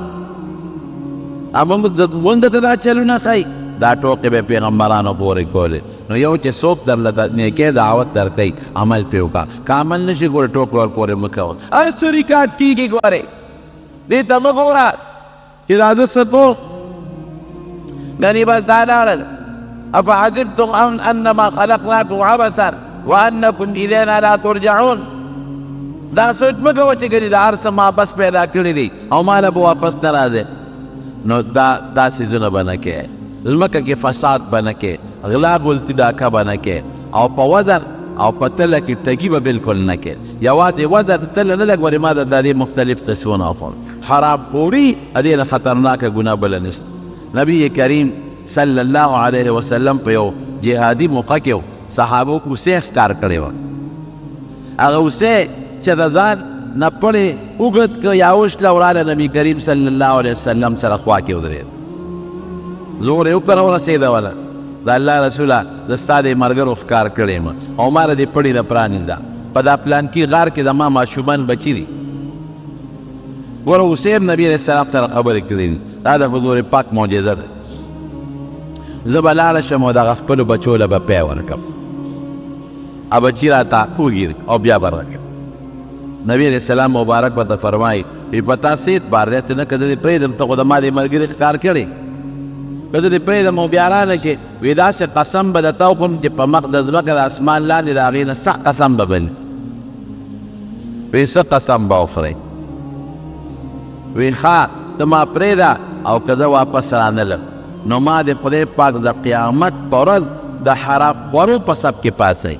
مونځ ته دا چلونه ښایي دا ټوکې به پیغمبرانو پورې کولې. نو یو چې څوک درله د نیکۍ دعوت درکوي عمل پرې وکړه که عمل نه شي ګوره ټوکې ورپورې مه کوه. هسې ریکارډ کېږي ګورې دې ته مه ګوره چې دا زه څه پوه ګنې بس دا لاړل افحسبتم انما خلقناکم عبثا وانکم الینا لا ترجعون. دا سوچ مه کوه چې ګنې د هر څه ما بس پیدا کړي دي او ما له به واپس نه راځې. نو دا څیزونه به نه کوې ځمکه کې فساد به نه کې غلا غلطي ډاکه به نه کې او په وزن او په تله کې ټګي به بالکل نه کې. یوازې وزن تله نه لږ ورې ما د دې مختلف قسمونه وښول. حرام خوري دې نه خطرناکه ګناه بله نشته. نبی کریم صلی الله علیه وسلم په یو جهادي موقع کې صحابو کوسې ښکار کړې وه. هغه اوسې چې د ځان نه پړې اوږد که یا اوښله وراله نبي کریم صلی الله علیه وسلم سره خوا کې ودرېد. زور یې وکړه ورسېدوله د الله رسوله زه ستا د ملګرو ښکار کړی یم او ما له دې پړي نه پرانېږده په دا پلانکي غار کې د ما ماشومان بچي دي. ګوره حسین نبي علیه السلام سره خبرې کړې دي دا د حضور پاک معجزه ده. زه به لاړه شم او دغه خپلو بچو له به پی ورکړم بچي راته وګیري او بیا به راکړم. نبي علیه السلام مبارک به ته فرمایي په تا څه اعتبار دی چې نه که زه دې پرېږدم ته خو د ما دې ملګري ښکار کړې که زه دې پرېږدم او بیا رانه چې وایي داسې قسم به درته وکړم چې په مخ د ځمکه د اسمان لاندې د هغې نه سخت قسم به بل وایي څه قسم به وخورئ وایي ښه ته ما پرېږده او که زه واپس رانلم نو ما د خدای پاک د قیامت په ورځ د حرام خورو په سب کې پاسئ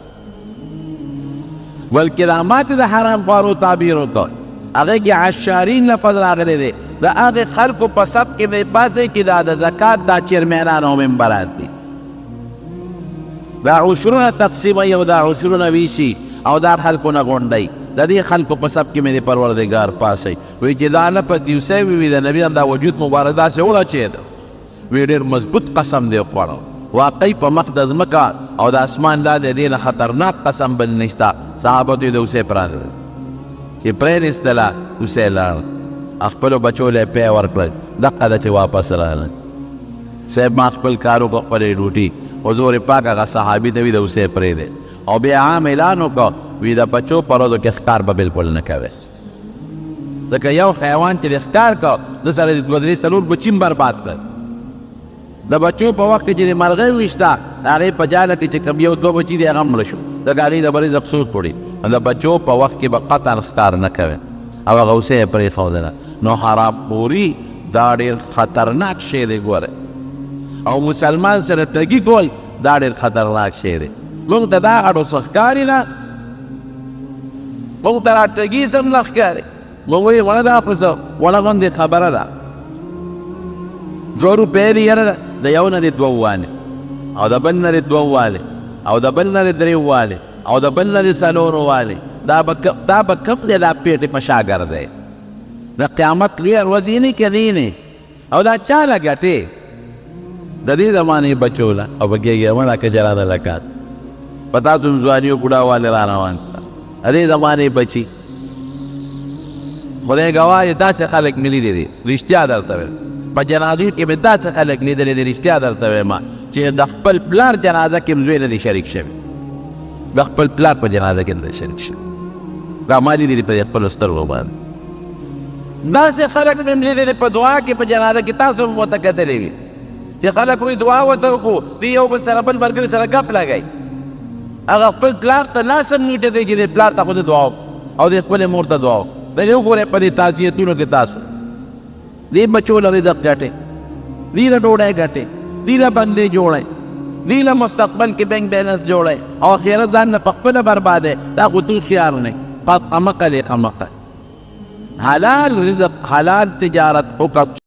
بلکې دا ماتې د حرام خوارو تعبیر وکړ هغې کې عشارین لفظ راغلی دی د هغې خلکو په سب کې به پاسئ چې دا د زکات دا چیرمنان او ممبران دي دا عشرونه تقسیموي او دا عشرونه ویشي او دا خلکو نه غونډئ د دې خلکو په سب کې مې د پروردګار پاسئ وایي چې دا نه په دیوسی وي د نبي هم دا وجود مبارک داسې وړچېده وی ډېر مضبوط قسم دی وخوړو واقعي په مخ د ځمکه او د اسمان لاندې دې نه خطرناک قسم بل نشته. صحابه ته یې د اوسې پرانیول چې پرېنېستله اوسې لاړ خپلو بچو له یې پی ورکړل دقه ده چې واپس راغلل صاحب ما خپل کار وکړو خپلې ډوټي حضور پاک هغه صحابي ته وي د اوسې پرېږدی او بیا عام اعلان وکړو وي د بچو په ورځو کې ښکار به بالکل نه کوې ځکه یو حیوان چې د ښکار کو د سره د دوه درې څلور بچي هم برباد کړل. د بچو په وخت کې چې د مرغۍ ویشته د هغې په جاله کې چې کوم یو دوه بچي دی هغه مړه شو ځکه هغې د برې افسوس وړي د بچو په وخت کې به قطعا ښکار نه کوې او هغه اوسې یې پرېښودله. نو حرام خوري دا ډېر خطرناک شی دی ګوره او مسلمان سره ټګي کول دا ډېر خطرناک شی دی. موږ ته دا اړو څه ښکاري نه موږ ته را ټګي سم نه ښکاري موږ وایي وړه دا خو څه وړه غوندې خبره ده 2 روپۍ دي یاره د یو نه دې 2 واله او د بل نه دې 2 واله او د بل نه دې 3 واله او د بل نه دې 4 واله دا به کم دی دا پیټې په شا ګرځی د قیامت لویه ورځ یې نه کدی نه او دا چا له ګټې د دې زمانې بچو له او به کېږي مړه که جرانه لکات په تاسو هم ځواني بوډا والې را روان کړه د دې زمانې بچي خدای ګواه چې داسې خلک مې لیدي دي رښتیا درته ویل په جنازو کې مې داسې خلک لیدلي دي رښتیا درته وایم چې د خپل پلار جنازه کې هم زوی نه دی شریک شوی د خپل پلار په جنازه کې نه دی شریک شوی دا ما لیدلي په خپلو سترګو باندې داسې خلک مې لیدلي په دعا کې په جنازه کې تاسو هم ورته کتلی وي چې خلک وایي دعا ورته وکړو دوی یو بل سره بل ملګري سره ګپ لګوي هغه خپل پلار ته لاس هم نیټه دی چې دې پلار ته خو دې دعا وکړو او د خپلې مور ته دعا وکړه. د دې وګورئ په دې تعزیتونو کې تاسو دې بچو له رزق ګټئ، دې له ډوډۍ ګټئ، دې له بندې جوړئ، دې له مستقبل کې بینک بیلنس جوړئ او آخرت ځان نه په خپله بربادئ. دا خو تو خیار نه قمقه دی قمقه. حلال رزق حلال تجارت وکړه.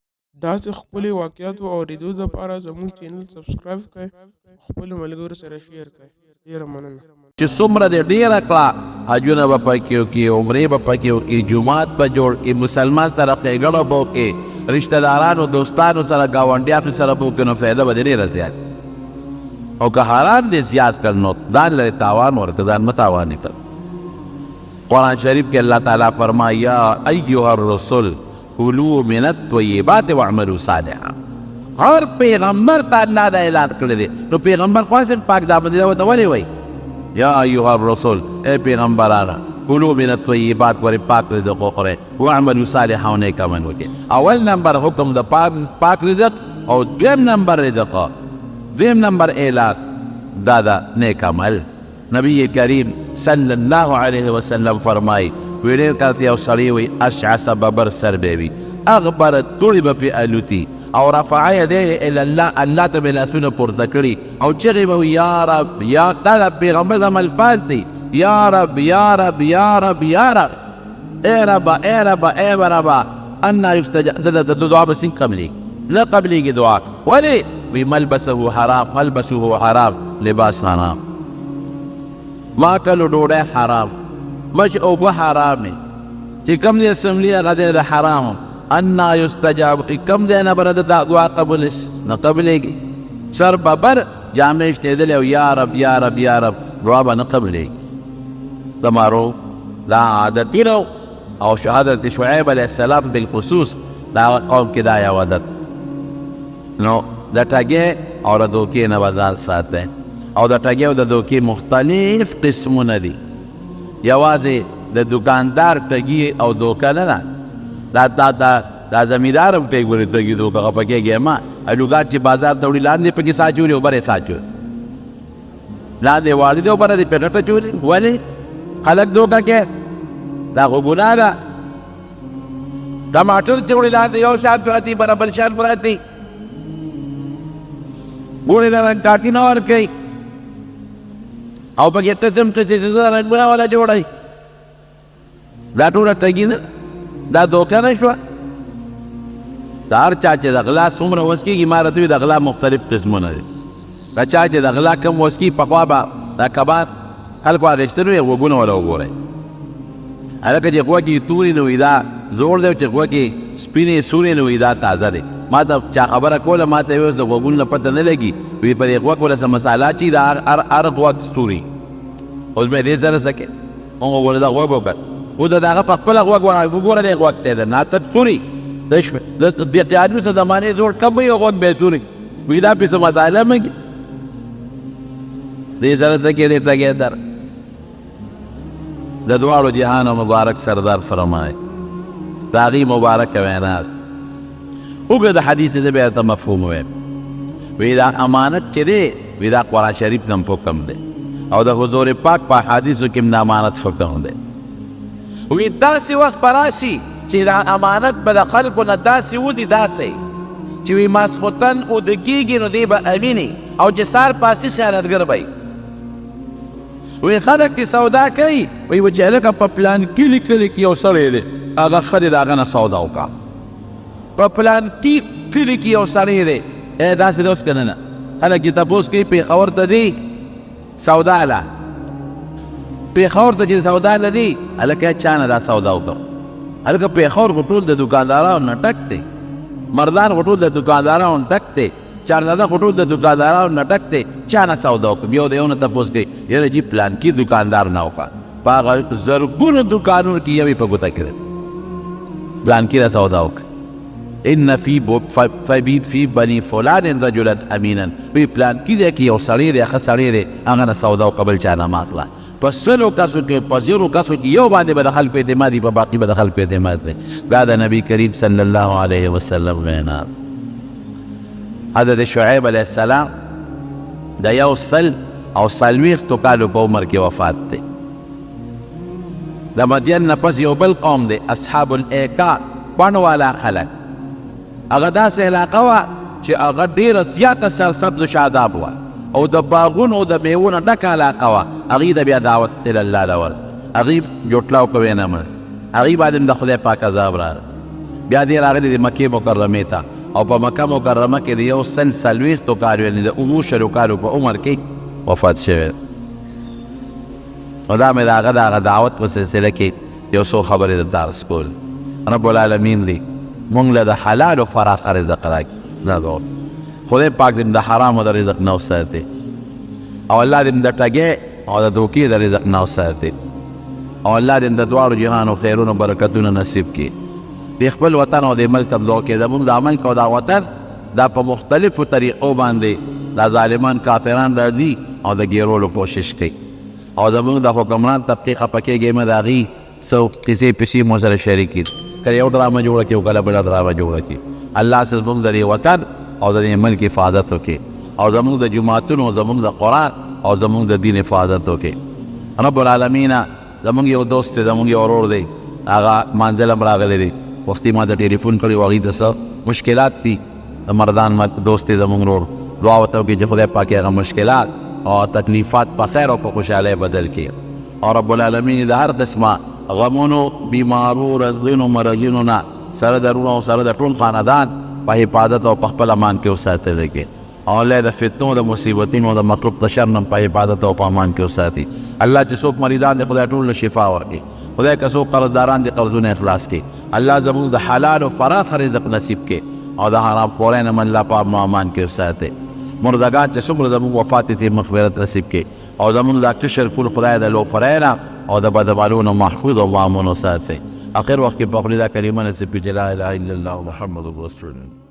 داسې خپلې واقعاتو اورېدو دپاره زموږ چینل سبسکرایب کړئ، خپلو ملګرو سره شیر کړئ. ډېره مننه. چې څومره دې ډېره کړه، حجونه به پکې وکړي، عمرې به پکې وکړي، جومات به جوړ کړي، مسلمان سره ښېګڼه به وکړي، رشته دارانو دوستانو سره ګاونډیانو سره به وکړي، نو فایده به دې ډېره زیات. او که حرام دې زیات کړ نو ځان لرې تاوان ورکړه، ځان مه تاوانې کړه. قرآن شریف کې الله تعالی فرمایي یا ایها الرسل کلوا من الطیبات واعملوا صالحا. هر پیغمبر ته الله دا اعلان کړی دی. نو پیغمبر خو صرف پاک دامن دی، ورته ولې وایي یا ایها الرسل ای پیغمبرانه کلوا من الطیبات ورې پاک رزق وخورئ، واعملوا صالحا او نیک عمل وکړئ. اول نمبر حکم د پاک رزق او دویم نمبر رزق، دویم نمبر اعلان دا دا نیک عمل. نبی کریم صلی الله علیه وسلم فرمای وی ډېر کله یو سړی وي اشعث ببر سر به وي، اغبر دوړې به پرې الوتي او رفع یدیه الی الله، الله ته به لاسونه پورته کړي او چغې به وي یا رب یا دا د پیغمبر زما الفاظ دي، یا رب یا رب یا رب یا رب، ای ربا ای ربا ای ربا. انا یستجاب د دعا به څنګه قبلېږي؟ نه قبلېږي دعا. ولې؟ وی ملبسه حرام، ملبسه حرام، لباس حرام، ماکل ډوډۍ حرام، مچ اوبه حرامې، چې کوم ځای سملي هغه دی د حرامو. انا یستجاب کوم ځای نه به د دعا قبول شي؟ نه قبلېږي. سر ببر جامې شتېدلې او یا رب یا رب یا رب، دعا به نه قبلېږي. زمارو دا عادتي نو او حضرت شعیب علیه السلام بالخصوص دا قوم کې دا یو عادت نو د ټګۍ او د دوکې نه به ځان ساتئ. او د ټګۍ او د دوکې مختلف قسمونه دي. یوازې د دکاندار ټګي او دوکه نه ده، دا زمیندار هم کوي ګورې ټګي دوکه هغه پکېږي ما الوګار چې بازار ته وړي لاندې پکې سا چوري او بر یې سا چوري، لاندې واړي دی او بره دې پې ټټه چوري. ولې خلک دوکه کوي؟ دا خو ګناه ده. ټماټر چې وړي لاندې یو شان پراته بره بل شان پراته، ګورې د رنګ ټاټي نه ورکوي او پکې قسم قسم رنګونه والا جوړوي. دا ټوله ټګي نه، دا دوکه نه شوه. د هر چا چې د غلا څومره وس کېږي، ما راته وي د غلا مختلف قسمونه دي. که چا چې د غلا کم وس کېږي، پخوا به دا کباب خلکو اخیستلي وي، غوږونه وله وګورئ. هلکه چې غوږ یې تورې نو وي دا زوړ دی، او چې غوږ یې سپینې سورې نو وي دا تازه دی. ما ته چا خبره کوله، ما ته یې اوس د غوږونو نه پته نه لګي، وي په دې غوږ وله څه مساله اچي د هر غوږ ستوري. اوس به یې دې سره څه کوې؟ هغه وله دا غوږ وکړ، اوس د هغه په خپله غوږ وګوره دې غوږ ته د ناته سوري د شوې د قیادو څه زمانې زوړ کم وي او غوږ به یې سوري، وي دا پسې مساله مګي دې سره څه کوې؟ دې ټګۍ در د دواړو جهانو مبارک سردار فرمایي د هغې مبارکه وینا اوږد حدیث دی، بیا ته مفهوم ویم. وی دا امانت چې دی، وی دا قرآن شریف نه هم حکم دی او د حضور پاک په حدیثو کې هم د امانت حکم دی. وی داسې وخت به راشي چې دا امانت به د خلکو نه داسې وځي، داسې چې وی ماسخوتن اوده کېږي نو دی به امینې او چې سهار پاسي خیانتګر به وی خلک چې سودا کوي، وی چې هلکه په پلان کلي کې یو سړی دی، هغه ښه دی د هغه نه سودا وکړه. په پلان کلي کې یو سړی دی، داسې دی اوس که نه؟ خلک چې تپوس کوي پېښور ته ځي سودا له، پېښور ته چې سودا له ځي، هلکه چا نه دا سودا وکړه؟ هلکه پېښور خو ټول د دوکاندارانو نه ډک دی، مردان خو ټول د دوکاندارانو ډک دی، چارزاده خو ټول د دوکاندارانو نه ډک دی، چا نه سودا وکړه؟ یو د یو نه تپوس کوي، یاره جي پلانکي دوکاندار نه وکړه، په هغه زرګونو دوکانونو کې یو یې په ګوته کړی، پلانکي نه سودا وکړه. ان فی بني فلان رجلا امینا، وی پلانکي دی کې یو سړی دی، ښه سړی دی، هغه نه سودا وکړه، بل چا نه مه اخله. په سلو کسو کې، په زرو کسو کې یو باندې به د خلکو اعتماد وي، په باقي به د خلکو اعتماد دی. دا د نبي کریم صلی الله علیه وسلم وینا. حضرت شعیب علیه السلام د یو سل او څلوېښتو کالو په عمر کې وفات دی. د مدین نه پس یو بل قوم دی اصحاب الایکا بڼ والا خلک هغه داسې علاقه وه چې هغه ډېره زیاته سرسبز و شاداب وه او د باغونو او د میوو نه ډکه علاقه وه هغوی د بیا دعوت الله له ورکړه هغوی جوټلاو کوی نه مړ هغوی باندې هم د خدای پاک عذاب راغی بیا دې راغلي د مکې مکرمې ته او په مکه مکرمه کې د یو سل څلوېښتو کالو یعنې د اووه شلو کالو په عمر کې وفات شوی نو دا مې د هغه د هغه دعوت په سلسله کې یو څو خبرې د درس کول رب العالمین دی مونږ له د حلالو فراخه رزق راکړي دا ډول خدای پاک دې د حرامو د رزق نه وساتي او الله دې د ټګۍ او د دوکې د رزق نه وساتي او الله دې د دواړو جهانو خیرونو برکتونه نصیب کړي د خپل وطن او د ملک هم دعا کې زموږ د عمل کو دا وطن دا په مختلفو طریقو باندې دا ظالمان کافران راځي او د ګیرولو کوشش کوي او زموږ د حکمران طبقې خفه کېږي مه د هغې څه کیسې پیسې مو سره شریک دي کله یو ډرامه جوړه کړي او کله بله ډرامه جوړه کړي الله زموږ د دې وطن او د دې ملک حفاظت وکړي او زموږ د جوماتونو زموږ د قرآن او زموږ د دین حفاظت وکړي رب العالمین زموږ یو دوست دی زموږ یو ورور دی هغه مانځل هم راغلی دی وختي ما ته ټلیفون کړی و هغوی ته څه مشکلات دي د مردان دوست دی زموږ ورور دعا ورته وکړي چې خدای پاک هغه مشکلات او تکلیفات په خیر او په خوشحالۍ بدل کړي او رب العالمین د هر قسمه غمونو بیمارو رزقونو مرضونو نه سره د رونو او سره د ټول خاندان په حفاظت او په خپل امان کې وساتلی کړي او الله د فتنو د مصیبتونو او د مخلوق د شر نه په حفاظت او په امان کې وساتي الله چې څوک مریضان دي خدای ټول له شفا ورکړي خدای که څوک قرضداران دي قرضونه اخلاص کړي الله زموږ د حلال او فراخ رزق نصیب کړي او د حرام خورۍ نه من الله په امن او امان کې وساتي مردگان چې څومره زموږ وفات دي مغفرت نصیب کړي او زموږ د کشر فول خدای د لوفرۍ نه او د بدعملونو محفوظ او مامون وساتي اخر وخت کې په خپل دا کلمه نصیب کړي لا اله الا الله محمد رسول الله